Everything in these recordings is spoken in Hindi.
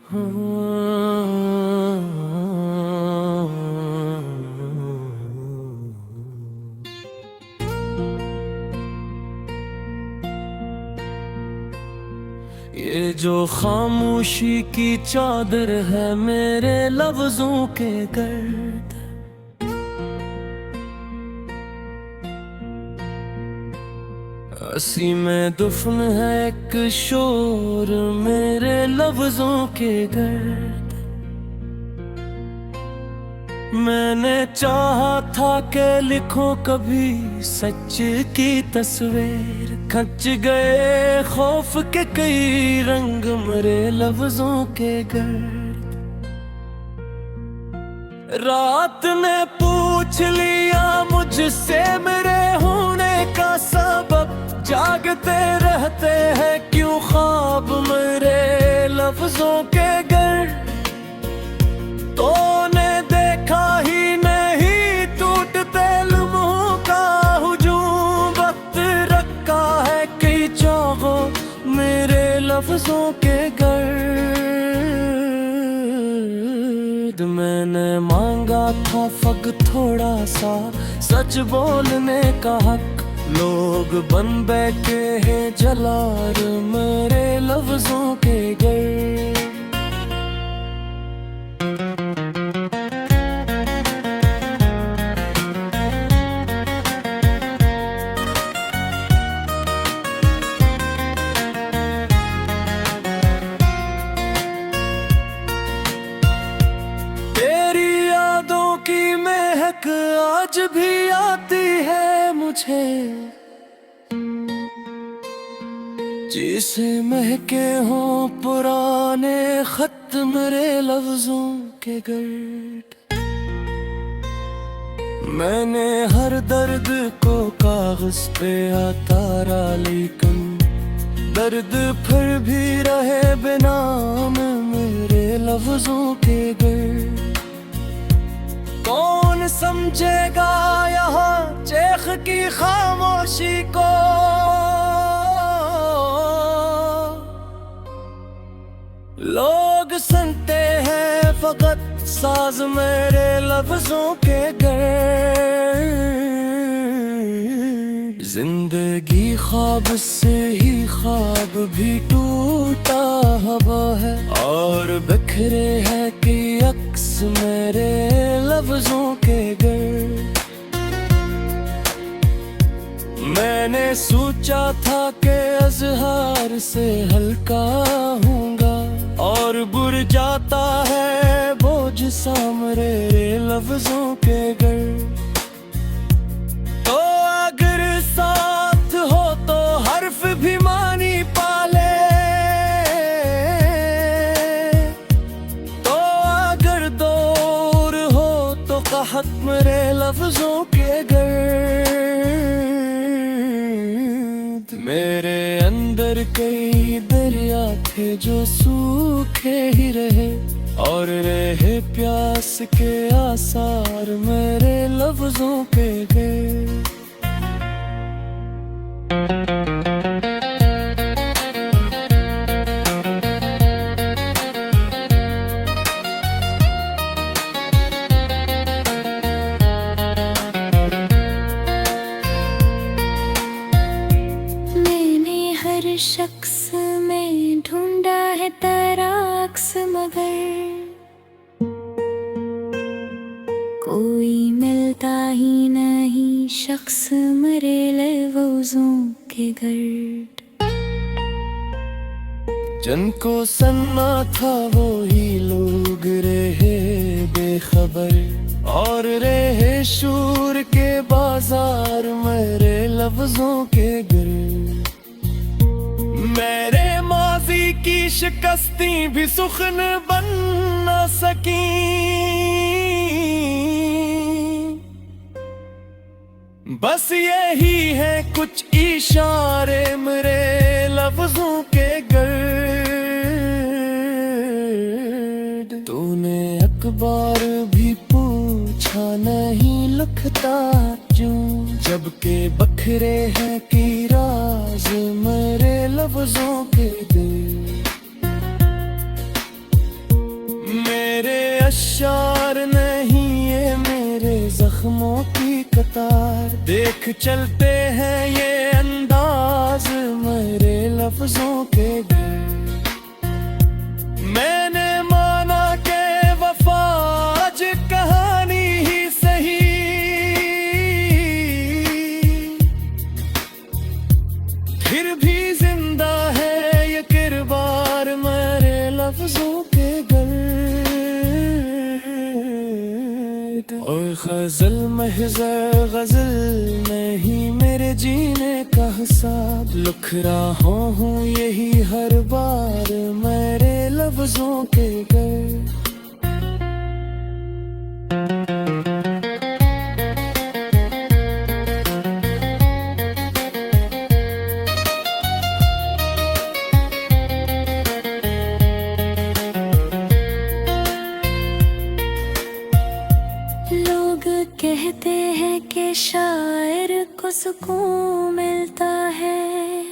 ये जो खामोशी की चादर है मेरे लफ्जों के गर्द, हंसी में दुफन है एक शोर मेरे लफ्जों के गर्द। मैंने चाहा था कि लिखूं कभी सच की तस्वीर, खच गए खौफ के कई रंग मेरे लफ्जों के गर्द। रात ने पूछ लिया मुझसे मेरे होने का सबब, जागते रहते हैं क्यों ख्वाब मेरे लफ्जों के गर्द। तो ने देखा ही नहीं टूटते लम्हों का हुजूम, वक्त रखा है कई चाहों मेरे लफ्जों के गर्द। मैंने मांगा था फक थोड़ा सा सच बोलने का हक, लोग बन बैठे हैं जलार मेरे लफ्जों के गर्द। आज भी आती है मुझे, जिसे महके हों पुराने खत मेरे लफ्जों के गर्द। मैंने हर दर्द को कागज पे उतारा, लेकिन दर्द फिर भी रहे बेनाम मेरे लफ्जों के गर्द। कौन समझेगा यहाँ चेख की खामोशी को, लोग सुनते हैं फकत साज मेरे लफ्जों के गर्द। जिंदगी ख्वाब से ही ख्वाब भी टूटा हवा है, और बिखरे है कि अक्स मेरे लफ्जों के गर्द। मैंने सोचा था कि अज़हार से हल्का हूँगा, और बुर जाता है बोझ सा मेरे लफ्जों के गर्द। तो अगर साथ हो तो हर्फ भी मानी पाले, तो अगर दूर हो तो कहत मेरे लफ्जों के गर्द। मेरे अंदर कई दरिया थे जो सूखे ही रहे, और रहे प्यास के आसार मेरे लफ्जों के गर्द। शख्स में ढूंढा है तेरा अक्स, मगर कोई मिलता ही नहीं शख्स मेरे लफ्जों के गर्द। जिनको सन्ना था वो ही लोग रहे बेखबर, और रहे शूर के बाजार मेरे लफ्जों के गर्द। मेरे माजी की शिकस्ती भी सुखन बन न सकी, बस यही है कुछ इशारे मेरे लफ्जों के गर्द। तूने अखबार भी पूछा नहीं लिखता क्यों, जबकि बखरे हैं कि राज मेरे लफ्जों के दिल। शार नहीं ये मेरे जख्मों की कतार। देख चलते हैं ये अंदाज मेरे लफ्जों के घर। मैंने माना के वफा आज कहानी ही सही, फिर भी जिंदा है ये किरदार मेरे लफ्जों के घर। और गजल महज गजल नहीं मेरे जीने का हिसाब। लिख रहा हूँ यही हर बार मेरे लफ्जों के घर। लोग कहते हैं कि शायर को सुकून मिलता है,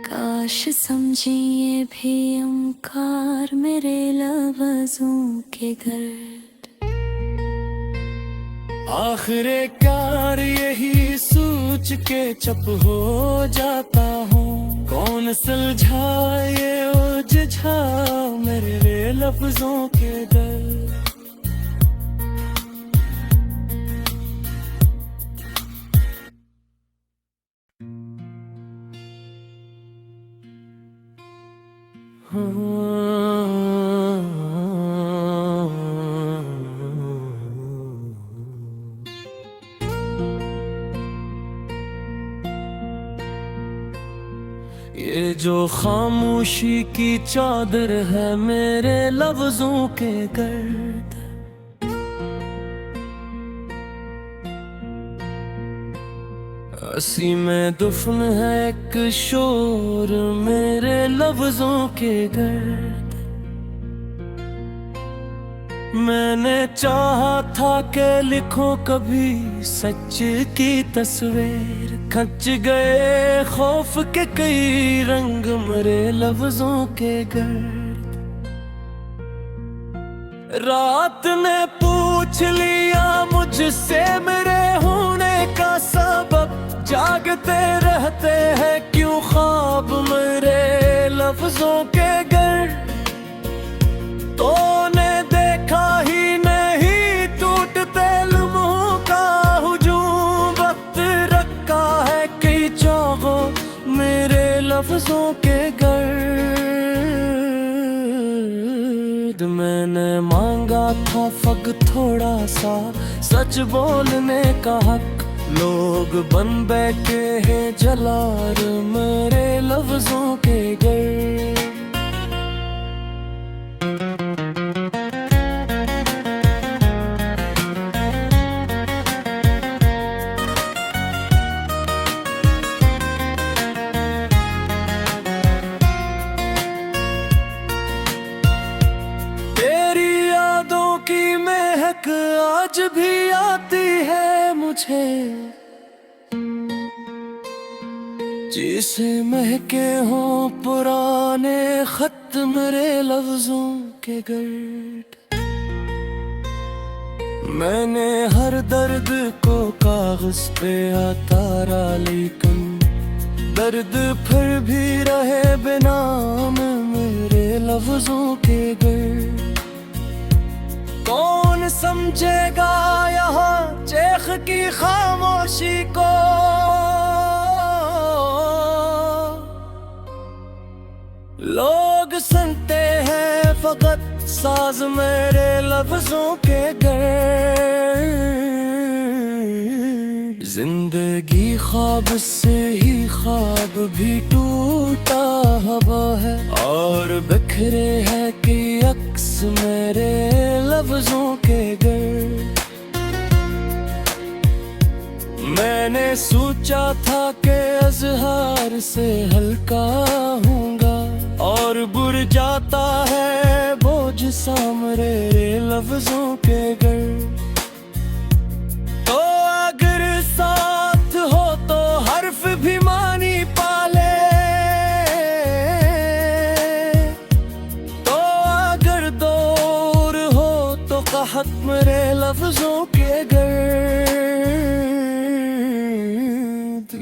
काश समझिए भी अमकार मेरे लफ्जों के घर। आखिरे कार यही सोच के चुप हो जाता हूँ। कौन सुलझाए उलझा मेरे लफ्जों के दर। ये जो खामोशी की चादर है मेरे लफ्जों के गर्द। हंसी में दुफन है एक शोर मेरे लफ्जों के गर्द। मैंने चाहा था कि लिखूं कभी सच की तस्वीर। खच गए खौफ के कई रंग मेरे लफ्जों के गर्द। रात ने पूछ लिया मुझसे मेरे होने का सबब। जागते रहते हैं क्यों ख्वाब मेरे लफ्जों के गर्द। तो ने देखा ही नहीं टूटते लम्हों का हुजूम। वक्त रखा है कई चाहों मेरे लफ्जों के गर्द। मैंने मांगा था फक थोड़ा सा सच बोलने का हक। लोग बन बैठे हैं जलार मेरे लफ्जों के गर्द। आज भी आती है मुझे जिसे महके हों पुराने खत मेरे लफ्जों के गर्द। मैंने हर दर्द को कागज पे उतारा लेकिन दर्द फिर भी रहे बेनाम मेरे लफ्जों के गर्द। कौन समझेगा यहाँ चेख की खामोशी को। लोग सुनते हैं फकत साज मेरे लफ्जों के गर्द। जिंदगी ख्वाब से ही ख्वाब भी टूटा हवा है और बिखरे है कि अक्स मेरे लफ्जों के गर्द। मैंने सोचा था कि अज़हार से हल्का हूँगा और बुर जाता है बोझ सा मेरे लफ्जों के गर्द। तो अगर साथ हो तो हर्फ भी मानी पाले। तो अगर लफ्जों के गर्द।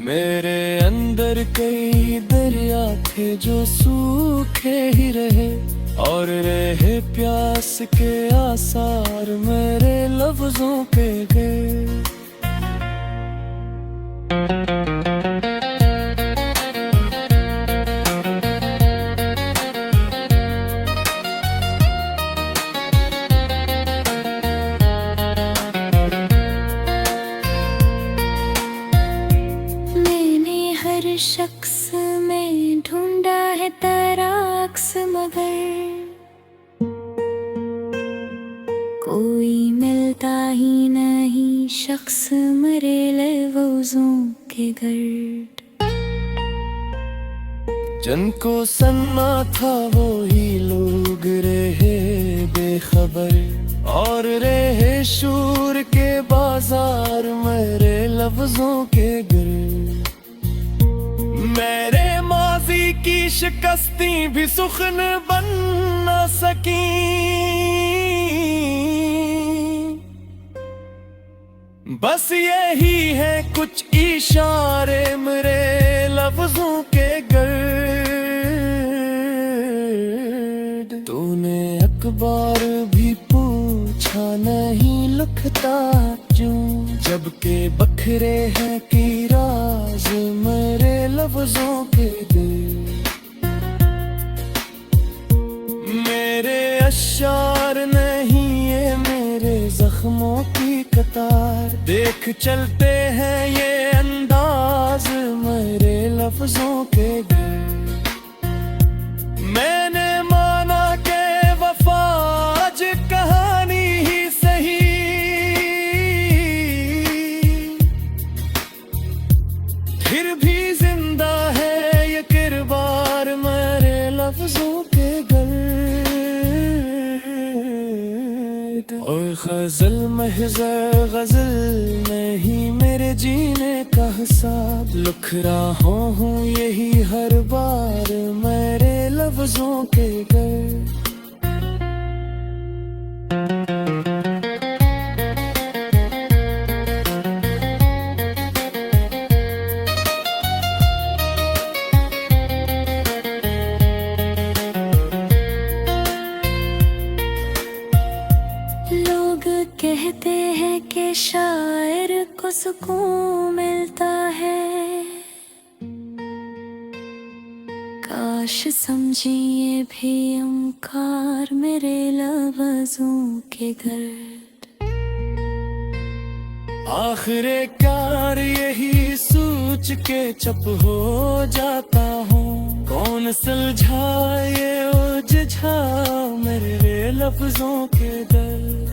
मेरे अंदर कई दरिया थे जो सूखे ही रहे, और रहे प्यास के आसार मेरे लफ्जों के गर्द। शख्स में ढूंढा है तेरा अक्स, मगर कोई मिलता ही नहीं शख्स मरे लफ्जों के गर्द। जिनको सन्ना था वो ही लोग रहे बेखबर, और रहे शूर के बाजार मेरे लफ्जों के गर्द। मेरे माजी की शिकस्ती भी सुखन बन न सकी, बस यही है कुछ इशारे मेरे लफ्जों के गर्द। तूने अखबार भी पूछा नहीं लिखता क्यों, जबकि बखरे हैं कि राज मेरे लफ्जों के दिल। मेरे अशार नहीं ये मेरे जख्मों की कतार, देख चलते हैं ये अंदाज मेरे लफ्जों के दिल। मैंने माना के वफा आज कहानी ही सही, फिर भी जिंदा है ये किरदार मेरे लफ्जों के गर्द। और गजल महज़ गजल नहीं मेरे जीने का हिसाब, लिख रहा हूँ यही हर बार मेरे लफ्जों के गर्द। कहते हैं कि शायर को सुकून मिलता है, काश समझिए भी अमकार मेरे लफ्जों के गर्द। आखिरे कार यही सोच के चुप हो जाता हूँ, कौन सुलझाए उलझा मेरे लफ्जों के दर्द।